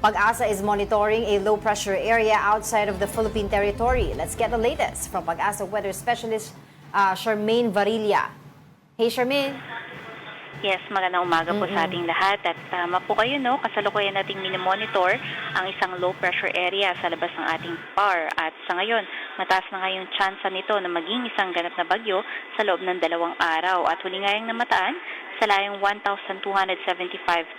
Pag-asa is monitoring a low-pressure area outside of the Philippine territory. Let's get the latest from Pag-asa weather specialist Charmaine Varilla. Hey, Charmaine. Yes, magandang umaga po sa ating lahat. At tama po kayo, no? Kasalukuyan nating minomonitor ang isang low pressure area sa labas ng ating PAR. At sa ngayon, mataas na ngayong tsansa nito na maging isang ganap na bagyo sa loob ng 2 araw. At huli ngayong namataan sa layong 1,275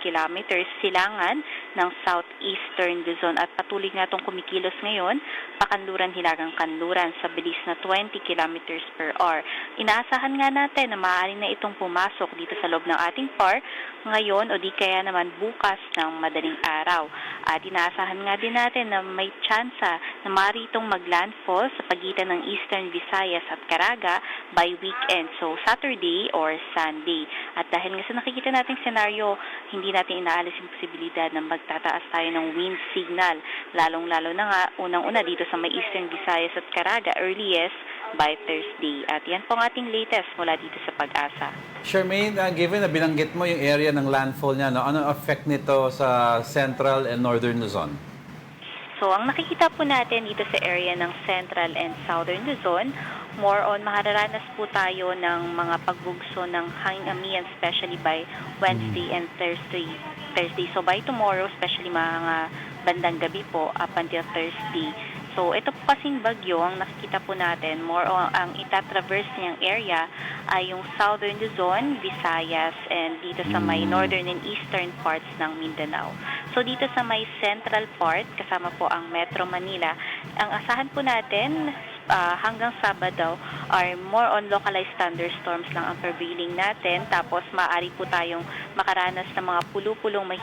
kilometers silangan ng southeastern Luzon. At patuloy nga itong kumikilos ngayon, pakanluran-hilagang-kanluran sa bilis na 20 kilometers per hour. Inaasahan nga natin na maaari na itong pumasok dito sa loob ng ating PAR ngayon o di kaya naman bukas ng madaling araw. At inaasahan nga din natin na may tsansa na maaari itong maglandfall sa pagitan ng Eastern Visayas at Caraga by weekend, so Saturday or Sunday. At dahil nga sa nakikita nating senaryo, hindi natin inaalis yung posibilidad na magtataas tayo ng wind signal, lalong-lalo na nga unang-una dito sa may Eastern Visayas at Caraga earliest by Thursday. At yan po ang ating latest mula dito sa Pag-asa. Charmaine, given na binanggit mo yung area ng landfall niya, no, ano effect nito sa Central and Northern Luzon? So, ang nakikita po natin dito sa area ng Central and Southern Luzon, more on makararanas po tayo ng mga pagbugso ng hanging amihan, especially by Wednesday and Thursday. So, by tomorrow, especially mga bandang gabi po, up until Thursday. So, ito po kasing bagyo, ang nakikita po natin, more on ang itatraverse niyang area ay yung Southern Luzon, Visayas, and dito sa may northern and eastern parts ng Mindanao. So, dito sa may central part, kasama po ang Metro Manila, ang asahan po natin hanggang Sabado are more on localized thunderstorms lang ang prevailing natin. Tapos maaari po tayong makaranas ng mga pulo-pulong may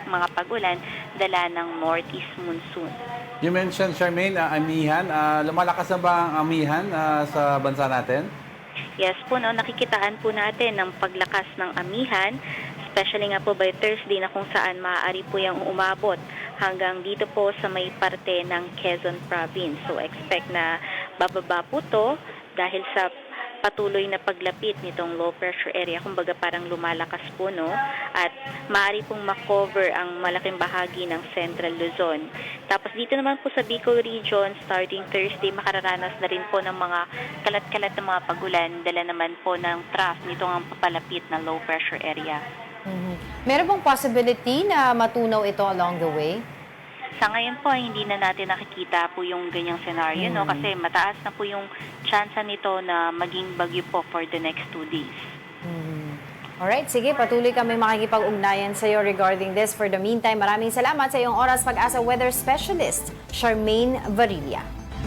mga pagulan dala ng northeast monsoon. You mentioned, Charmaine, amihan. Lumalakas na ba ang amihan sa bansa natin? Yes po, no, nakikitaan po natin ng paglakas ng amihan, especially nga po by Thursday na kung saan maaari po yung umabot hanggang dito po sa may parte ng Quezon Province. So expect na bababa po to dahil sa patuloy na paglapit nitong low pressure area, kumbaga parang lumalakas po, no? At maaari pong makover ang malaking bahagi ng Central Luzon. Tapos dito naman po sa Bicol region, starting Thursday, makararanas na rin po ng mga kalat-kalat na mga pagulan, dala naman po ng trough nitong ang papalapit na low pressure area. Meron bang possibility na matunaw ito along the way? Sa ngayon po, hindi na natin nakikita po yung ganyang scenario, no? Kasi mataas na po yung chance nito na maging bagyo po for the next 2 days. Alright, sige, patuloy kami makikipag-ugnayan sa iyo regarding this. For the meantime, maraming salamat sa iyong oras, Pag-asa Weather Specialist, Charmaine Varilla.